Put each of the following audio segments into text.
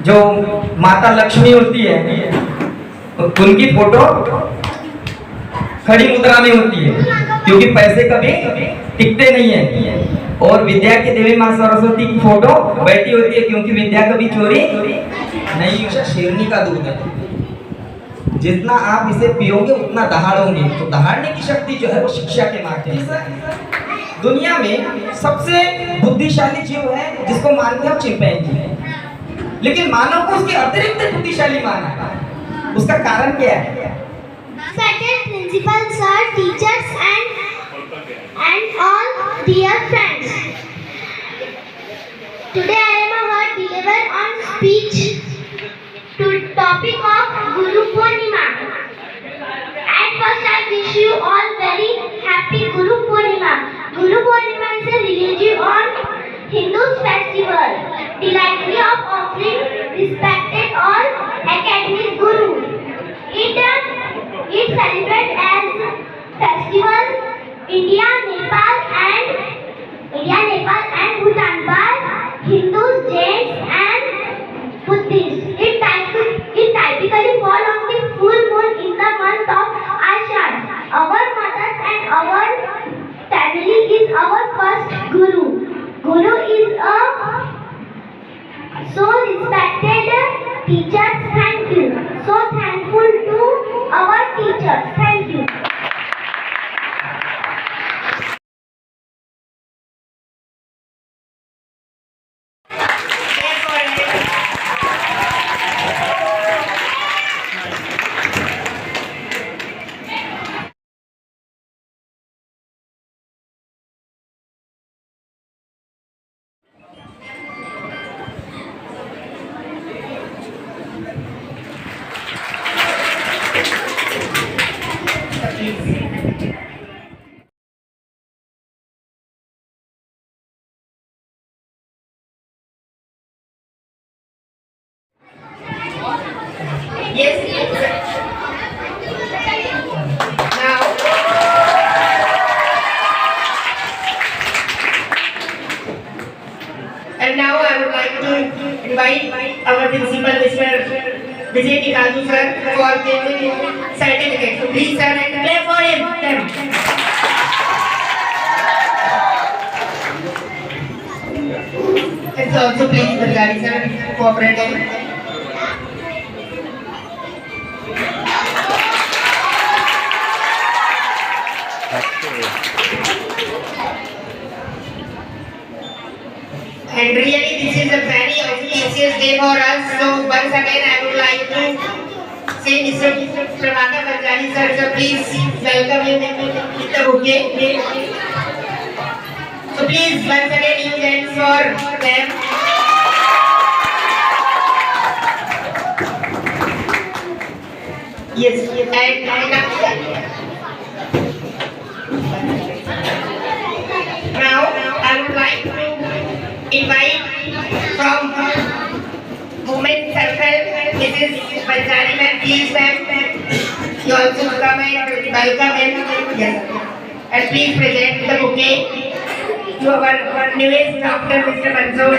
जो माता लक्ष्मी होती है उनकी फोटो खड़ी मुद्रा में होती है, क्योंकि पैसे कभी टिकते नहीं है। और विद्या की देवी माँ सरस्वती की फोटो बैठी होती है, क्योंकि विद्या कभी चोरी नहीं होती। शेरनी का दूध है, जितना आप इसे पियोगे उतना दहाड़ोगे। तो दहाड़ने की शक्ति जो है वो शिक्षा के माध्यम से। दुनिया में सबसे बुद्धिशाली जीव है जिसको मानते हैं चिंपैंजी, लेकिन मानव को उसके अतिरिक्त बुद्धिशाली माना है। उसका कारण क्या है? Respected principals, sir, teachers, and all dear friends. Today I am about to deliver on speech to topic of Guru Purnima. At first I wish you all very happy Guru Purnima. Guru Purnima is a religion on Hindus festival, delightfully of offering respected all academic Guru. It celebrates as festival India, Nepal and Bhutan by Hindus, Jains and Buddhists. It typically falls on the full moon in the month of Ashad. Our mothers and our family is our first Guru. Guru is a so respected teachers. Thank you. So thankful to our teachers. Thank you. Yes. Now, and now I would like to invite our principal, Mr. Vijay Nikadu sir, for giving certificate. So please sir, and play for him. And so also please Bhargari sir, cooperate. And really this is a very auspicious day for us. So once again I would like to say Mr. Prabhakar Bhargari sir, so please welcome him with the bouquet. So please once again you hands for them. Yes, and now I would like to invite from Women Circle, Mrs. Bhargari ma'am, please ma'am, you also come and welcome him. Yes. And please present the bouquet to our newest Dr. Mr. Mansoor.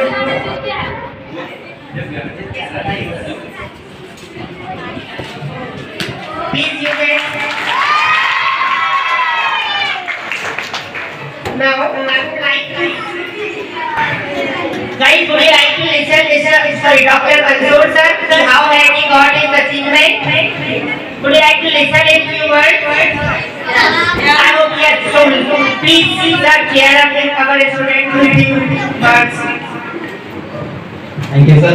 Please you can. Now I would like to guys, would you like to listen, Dr. Mansoor sir, how had he got his achievement? Would you like to listen in few words? I hope yes. So please see the chair of our student with few words. Thank you sir.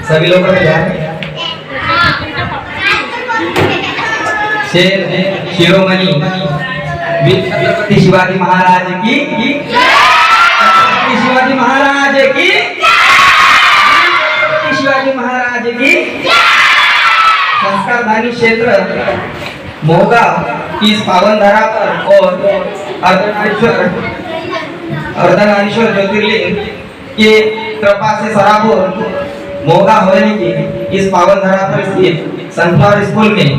सभी लोग को शेर शिरोमणि छत्रपति शिवाजी महाराज की, छत्रपति शिवाजी महाराज की, छत्रपति शिवाजी महाराज की। संस्कारधानी क्षेत्र मोगा की इस पावन धरा पर और अर्धनारीश्वर ज्योतिर्लिंग की कृपा से सराबोर मोगा होने की इस पावन धरा पर स्थित सनफ्लावर स्कूल में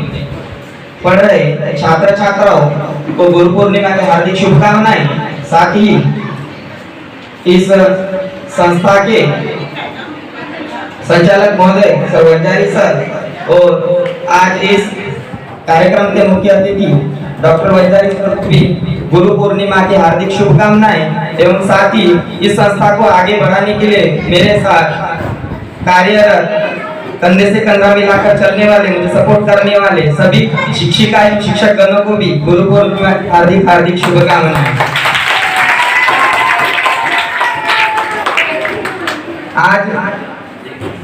पढ़ रहे छात्र छात्राओं को गुरु पूर्णिमा की हार्दिक शुभकामनाएं। साथ ही इस संस्था के संचालक महोदय सर वंजारी सर और आज इस कार्यक्रम के मुख्य अतिथि डॉक्टर वंजारी सर को भी गुरु पूर्णिमा की हार्दिक शुभकामनाएं एवं साथ ही इस संस्था को आगे बढ़ाने के लिए मेरे साथ कार्यरत कंधे से कंधा मिलाकर चलने वाले, मुझे सपोर्ट करने वाले सभी शिक्षिका एवं शिक्षक गणों को भी गुरु पूर्णिमा की हार्दिक हार्दिक शुभकामनाएं। आज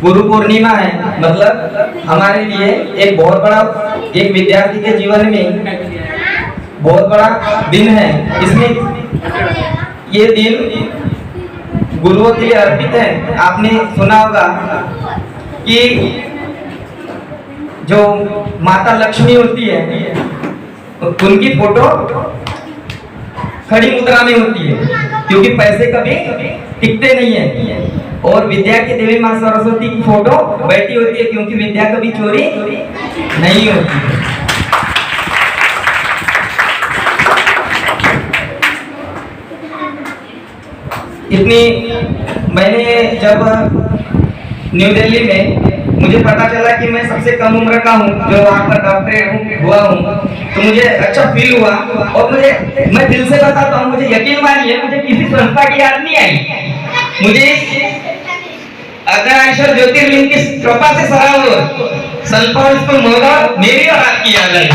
गुरु पूर्णिमा है, मतलब हमारे लिए एक बहुत बड़ा, एक विद्यार्थी के जीवन में बहुत बड़ा दिन है। इसमें ये दिन गुरुओं के लिए अर्पित है। आपने सुना होगा कि जो माता लक्ष्मी होती है उनकी फोटो खड़ी मुद्रा में होती है, क्योंकि पैसे कभी टिकते नहीं है। और विद्या की देवी माँ सरस्वती की फोटो बैठी होती है, क्योंकि विद्या कभी चोरी नहीं होती है। इतनी मैंने जब न्यू दिल्ली में मुझे पता चला कि मैं सबसे कम उम्र का हूँ जो वहाँ पर डॉक्टरेट हुआ हूँ, तो मुझे अच्छा फील हुआ। और मैं दिल से बताता हूँ, मुझे यकीन मानिए मुझे किसी संस्था की याद नहीं आई। मुझे अर्धनारीश्वर ज्योतिर्लिंग की कृपा से सनपाल स्कूल महोदय मेरी और आपकी याद आई।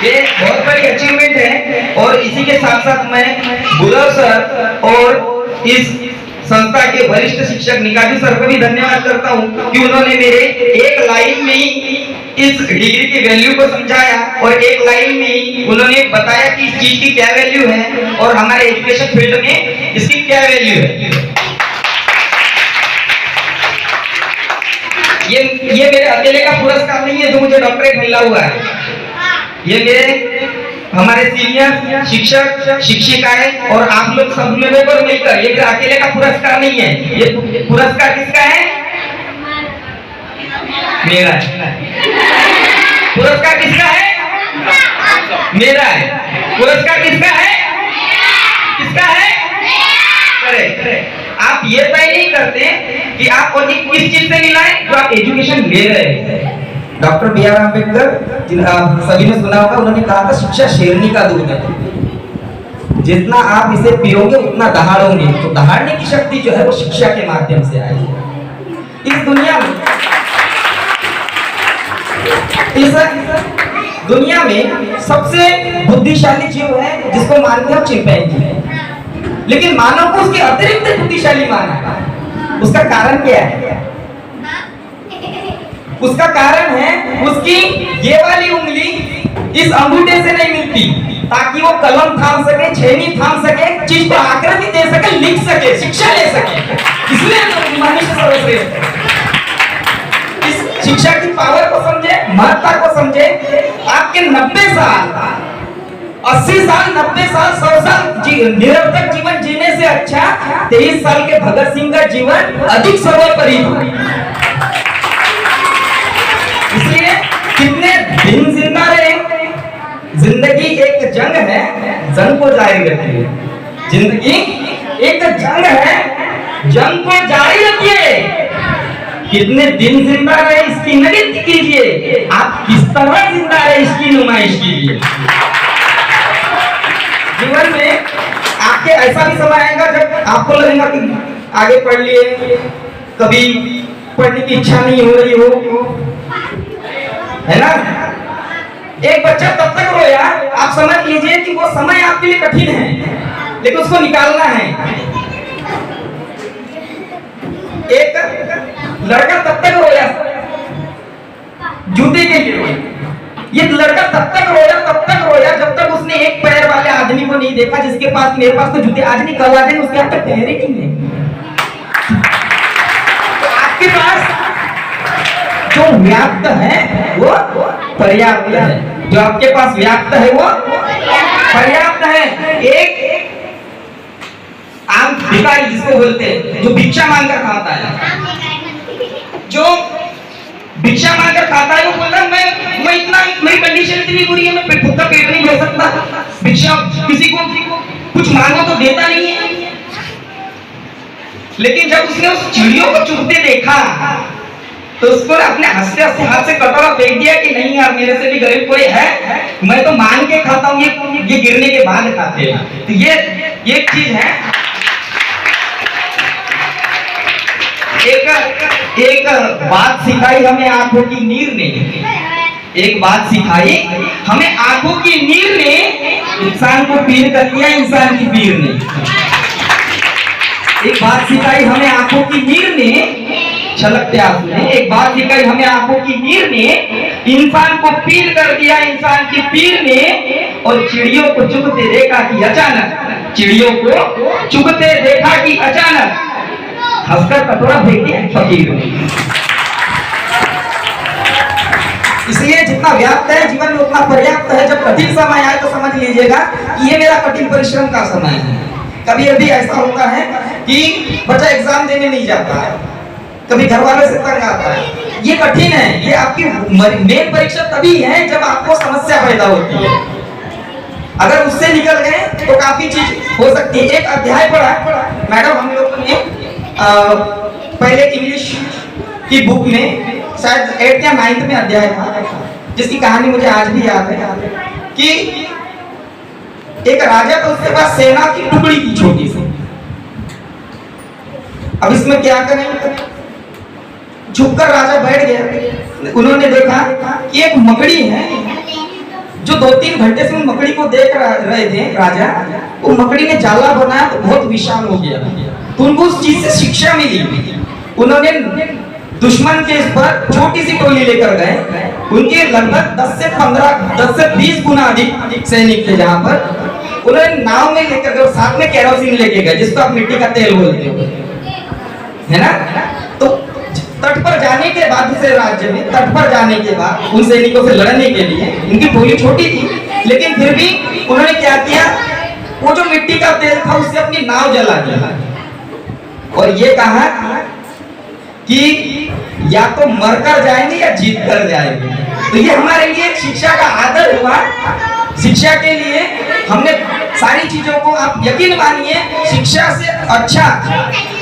ये बहुत बड़ी अचीवमेंट है। और इसी के साथ साथ मैं गुरव सर और इस संस्था के वरिष्ठ शिक्षक निकाजू सर को भी धन्यवाद करता हूँ कि उन्होंने मेरे एक लाइन में ही इस डिग्री की वैल्यू को समझाया और एक लाइन में ही उन्होंने बताया कि इस चीज की क्या वैल्यू है और हमारे एजुकेशन फील्ड में इसकी क्या वैल्यू है। ये मेरे अकेले का पुरस्कार नहीं है जो मुझे डॉक्टरेट मिला हुआ है। ये मेरे हमारे सीनियर शिक्षक शिक्षिकाएं और आप लोग सब लोगों मिलकर, ये मेरा अकेले का पुरस्कार नहीं है। ये पुरस्कार किसका है? मेरा है। पुरस्कार किसका है? मेरा है। पुरस्कार किसका है? किसका है? करेक्ट। आप ये तय नहीं करते कि आपको किस चीज से मिला है, जो आप एजुकेशन ले रहे हैं। डॉक्टर बी आर अम्बेडकर सभी ने सुना होगा, उन्होंने कहा था शिक्षा शेरनी का दूध है, जितना आप इसे पियोगे उतना दहाड़ोगे। तो दहाड़ने की शक्ति जो है वो शिक्षा के माध्यम से आई है। इस दुनिया में सबसे बुद्धिशाली जीव है जिसको मानते हैं चिंपैंजी, लेकिन मानव को उसके अतिरिक्त बुद्धिशाली माना है। उसका कारण क्या है? उसका कारण है उसकी ये वाली उंगली इस अंगूठे से नहीं मिलती, ताकि वो कलम थाम सके, छेनी थाम सके, चीज को आकृति दे सके, लिख सके, शिक्षा ले सके। इसलिए मनुष्य सर्वश्रेष्ठ है। इस शिक्षा की पावर को समझे, महत्ता को समझे। आपके 90 साल 80 साल 90 साल 100 साल निरर्थक जीवन जीने से अच्छा 23 साल के भगत सिंह का जीवन अधिक सर्वोपरि है। इसलिए कितने दिन जिंदा रहे, जिंदगी एक जंग है, जंग को जारी रखिए। जिंदगी एक जंग है, जंग को जारी रखिए। कितने दिन जिंदा रहे इसकी नगीत कीजिए, आप किस तरह जिंदा रहे इसकी नुमाइश कीजिए। जीवन में आपके ऐसा भी समय आएगा जब आपको लगेगा कि आगे पढ़ लिए, कभी पढ़ने की इच्छा नहीं हो रही हो, है ना। एक बच्चा तब तक रोया, आप समझ लीजिए कि वो समय आपके लिए कठिन है, लेकिन उसको निकालना है। एक लड़का तब तक रोया जूते के लिए, ये लड़का तब तक रोया जब तक उसने एक पैर वाले आदमी को नहीं देखा जिसके पास, मेरे पास तो जूते आज नहीं कल आ जाएंगे, उसके हाथ तक पैर ही नहीं है। तो आपके पास जो व्याप्त है वो पर्याप्त है, जो आपके पास व्याप्त है वो पर्याप्त है। एक आम भिखारी जिसको बोलते हैं, जो भिक्षा मांगकर खाता है, जो भिक्षा मांगकर खाता है, वो बोलता है मैं इतना, मेरी कंडीशन इतनी बुरी है, मैं खुद का पेट नहीं भर सकता, भिक्षा किसी को कुछ मांगो तो देता नहीं है। लेकिन जब उसने उस चिड़ियों को चुगते देखा तो उसको अपने हंसते हंसते हाथ से कटोरा फेंक दिया कि नहीं यार, मेरे से भी गरीब कोई है, मैं तो मांग के खाता हूँ, ये गिरने के बाद खाते हैं। तो ये एक चीज है। एक बात सिखाई हमें आंखों की नीर ने, एक बात सिखाई हमें आंखों की नीर ने, इंसान को पीर कर दिया इंसान की पीर ने। एक बात सिखाई हमें आंखों की नीर ने, छलकते आंसू ने, एक बात सिखाई हमें आंखों की नीर ने, इंसान को पीर कर दिया इंसान की पीर ने। और चिड़ियों को चुगते देखा कि अचानक, चिड़ियों को चुगते देखा कि अचानक हंसकर कटोरा फेंक दिया फकीर ने। इसलिए जितना व्याप्त है जीवन में उतना पर्याप्त है। जब कठिन समय आए तो समझ लीजिएगा कि ये मेरा कठिन परिश्रम का समय है। कभी अभी ऐसा होता है कि बच्चा एग्जाम देने नहीं जाता है, कभी घर वाले से तंग आता है, ये कठिन है। ये आपकी मेन परीक्षा तभी है जब आपको समस्या पैदा होती है। अगर उससे निकल गए तो काफी चीज हो सकती है। एक अध्याय पढ़ा मैडम हम लोगों ने पहले इंग्लिश की बुक में, शायद 8th या 9th में अध्याय था, जिसकी कहानी मुझे आज भी याद है कि एक राजा था, उसके पास सेना की टुकड़ी थी छोटी सी। अब इसमें क्या करें, झुककर राजा बैठ गया। उन्होंने देखा कि एक मकड़ी है जो 2-3 घंटे से उन मकड़ी को देख रहे थे राजा। वो मकड़ी ने जाला बनाया तो बहुत विशाल हो गया। तो उनको उस चीज से शिक्षा मिली। उन्होंने दुश्मन के पर छोटी सी टोली लेकर गए। उनके लगभग 10 से 20 गुना अधिक सैनिक थे। जहां पर उन्होंने नाव में लेकर गए, साथ में केरोसिन लेके गए, जिसको आप मिट्टी का तेल बोलते हो, है ना। तो तट पर जाने के बाद, दूसरे राज्य में तट पर जाने के बाद उन सैनिकों से लड़ने के लिए, उनकी टोली छोटी थी लेकिन फिर भी उन्होंने क्या किया, वो जो मिट्टी का तेल था उससे अपनी नाव जला दिया और ये कहा कि या तो मरकर जाएंगे या जीत कर जाएंगे। तो ये हमारे लिए एक शिक्षा का आदर हुआ। शिक्षा के लिए हमने सारी चीजों को, आप यकीन मानिए, शिक्षा से अच्छा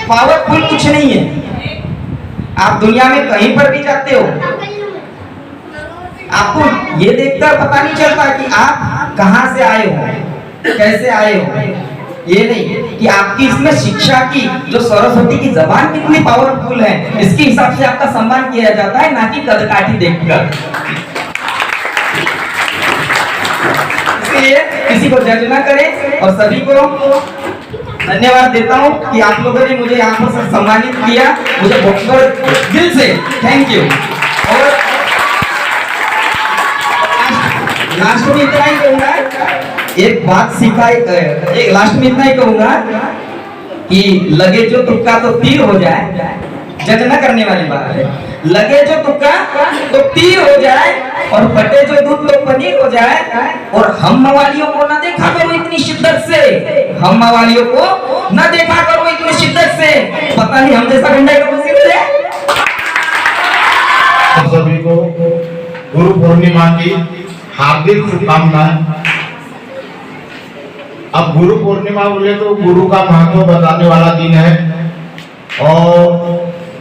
पावरफुल कुछ नहीं है। आप दुनिया में कहीं पर भी जाते हो, आपको ये देखकर पता नहीं चलता कि आप कहां से आए हो, कैसे आए हो। ये नहीं कि आपकी इसमें शिक्षा की जो सरस्वती की जबान कितनी पावरफुल है, इसके हिसाब से आपका सम्मान किया जाता है, ना कि कदकाठी देखकर। इसलिए किसी को जज ना करें और सभी को धन्यवाद देता हूं कि आप लोगों ने मुझे यहाँ पर सम्मानित किया। मुझे बहुत दिल से थैंक यू। और लास्ट में इतना ही कहूंगा, एक बात सिखाई, एक लास्ट में इतना ही कहूंगा कि लगे जो तुक्का तो तीर हो जाए, जज न करने वाली बात है। लगे जो तुक्का तो तीर हो जाए और फटे जो दूध तो पनीर हो जाए। और हम मवालियों को न देखा करो इतनी शिद्दत से, हम मवालियों को न देखा करो इतनी शिद्दत से, पता नहीं हम जैसा गंडा कब से मिले। सभी को गुरु पूर्णिमा की हार्दिक शुभकामनाएं। अब गुरु पूर्णिमा बोले तो गुरु का महत्व बताने वाला दिन है। और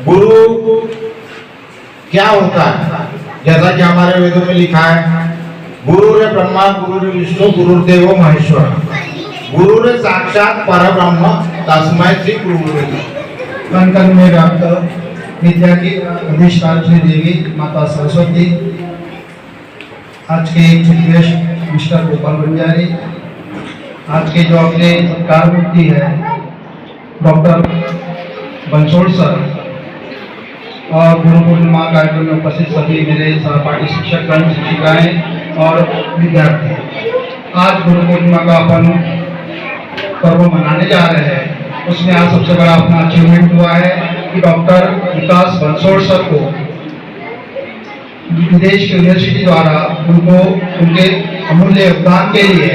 गुरु क्या होता है, जैसा कि हमारे वेदों में लिखा है, गुरु रे ब्रह्मा गुरु रे विष्णु गुरु देवो महेश्वर, गुरु रे साक्षात परब्रह्म तस्मै श्री गुरु। कण कण में व्याप्त विद्या की अधिष्ठात्री देवी माता सरस्वती, आज के chief guest mister Gopal Banjari, आज के जो अपने सत्कार मूर्ति है डॉक्टर बंसोड़ सर, और गुरु पूर्णिमा कार्यक्रम में उपस्थित सभी मेरे सहपाठी शिक्षकगण, शिक्षिकाएं और विद्यार्थी। आज गुरु पूर्णिमा का अपन पर्व मनाने जा रहे हैं। उसमें आज सबसे बड़ा अपना अचीवमेंट हुआ है कि डॉक्टर विकास बंसोड़ सर को विदेश की यूनिवर्सिटी द्वारा उनको उनके अमूल्य योगदान के लिए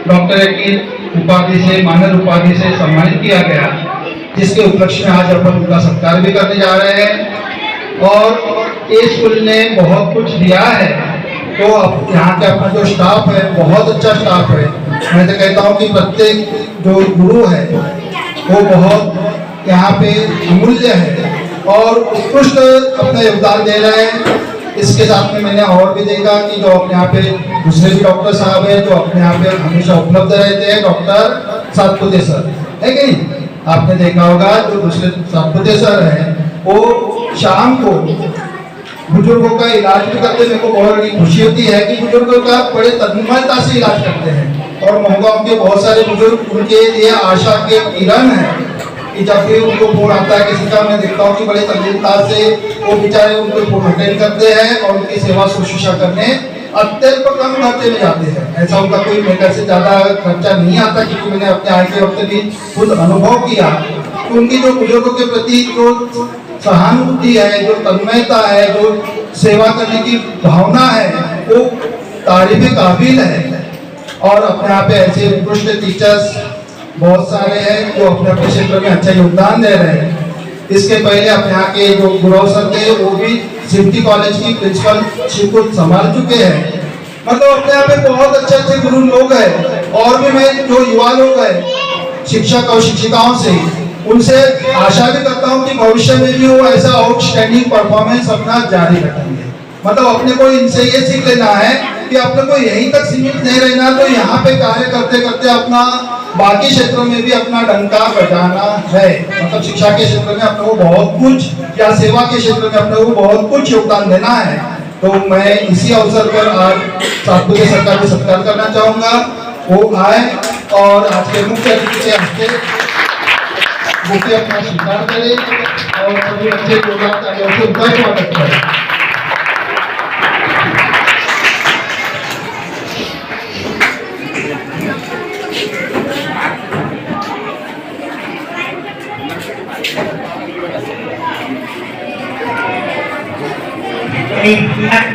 डॉक्टरेट की उपाधि से, मानद उपाधि से सम्मानित किया गया, जिसके उपलक्ष्य में आज अपन उनका सत्कार भी करने जा रहे हैं। और इस स्कूल ने बहुत कुछ दिया है, तो अब यहाँ का अपना जो स्टाफ है बहुत अच्छा स्टाफ है। मैं तो कहता हूँ कि प्रत्येक जो गुरु है वो बहुत यहाँ पे अमूल्य है और उत्कृष्ट अपना योगदान दे रहे हैं। इसके साथ में मैंने और भी देखा कि जो अपने यहाँ पे दूसरे भी डॉक्टर साहब हैं जो अपने यहाँ पे हमेशा उपलब्ध रहते हैं, डॉक्टर सातपुते सर है कि नहीं, आपने देखा होगा जो दूसरे सातपुते सर हैं वो शाम को बुजुर्गों का इलाज भी करते हैं। मेरे को बहुत बड़ी खुशी होती है कि बुजुर्गों का बड़े तन्मयता से इलाज करते हैं और मोहगांव के बहुत सारे बुजुर्ग उनके लिए आशा के किरण है कि जब भी उनको फोन आता है किसी का, मैं देखता हूँ कि बड़े तल्लीनता से वो बेचारे उनको फोन अटेंड करते हैं और उनकी सेवा शुश्रूषा करने अत्यंत कम खर्चे में जाते हैं। ऐसा उनका कोई मेकर से ज्यादा खर्चा नहीं आता, क्योंकि मैंने अपने आए के वक्त भी खुद अनुभव किया कि उनकी जो बुजुर्गों के प्रति जो सहानुभूति है, जो तन्मयता है, जो सेवा करने की भावना है, वो तारीफ काबिल है। और अपने आप ऐसे उत्कृष्ट टीचर्स बहुत सारे हैं जो अपने अपने क्षेत्र में अच्छा योगदान दे रहे हैं। इसके पहले अपने यहाँ के जो गुरु सर थे वो भी सिटी कॉलेज की प्रिंसिपलशिप को संभाल चुके हैं। मतलब अपने यहाँ पे बहुत अच्छे अच्छे गुरु लोग हैं और भी मैं जो युवा लोग हैं शिक्षक और शिक्षिकाओं से उनसे आशा भी करता हूँ कि भविष्य में भी वो ऐसा आउटस्टैंडिंग परफॉर्मेंस अपना जारी रखेंगे। मतलब अपने को इनसे ये सीख लेना है कि अपने को यहीं तक सीमित नहीं रहना, तो यहाँ पे कार्य करते करते अपना बाकी क्षेत्रों में भी अपना डंका बजाना है। मतलब शिक्षा के क्षेत्र में अपने को बहुत कुछ या सेवा के क्षेत्र में अपने को बहुत कुछ योगदान देना है। तो मैं इसी अवसर पर आज सातपुते सर का भी सत्कार करना चाहूँगा। वो आए और आज के मुख्य अतिथि के हस्ते बुके अपना स्वीकार करें और सभी अच्छे योगदान कार्यों से उनका स्वागत करें।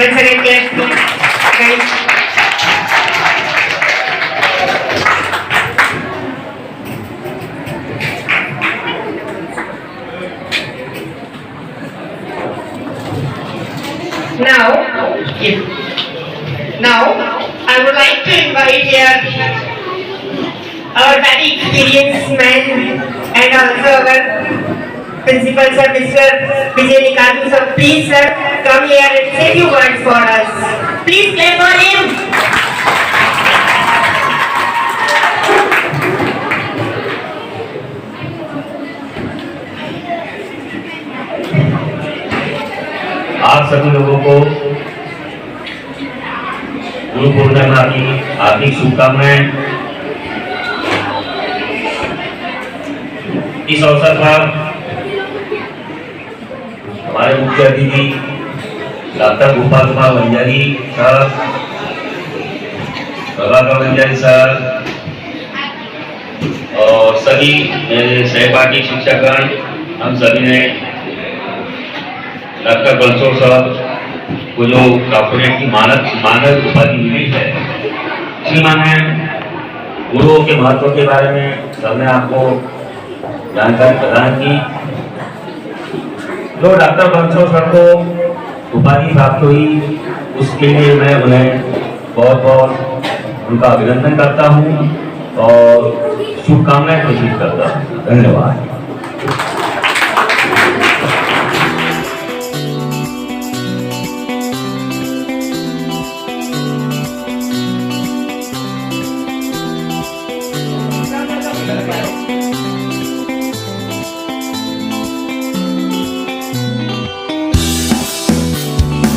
Once again, yes, Now, I would like to invite here our very experienced man and also our principal sir, Mr. Vijay Nikadu sir. Please sir, come here and say few words for us. Please clap for him. आप सभी लोगों को गुरु पूर्णिमा की हार्दिक शुभकामनाएं। इस अवसर पर हमारे मुख्य अतिथि doctor Gopal Kumar Banjari sir, Prabhakar Banjari sir और सभी मेरे सहपाठी शिक्षकगण, हम सभी ने डॉक्टर बंसोड़ सर को जो डॉक्टरेट की मानद उपाधि मिली है, इसलिए मैंने गुरुओं के महत्व के बारे में सबने आपको जानकारी प्रदान की। जो डॉक्टर बंसोड़ सर को उपाधि प्राप्त हुई उसके लिए मैं उन्हें बहुत बहुत उनका अभिनंदन करता हूँ और शुभकामनाएं प्रेषित करता हूँ। धन्यवाद। Thank you.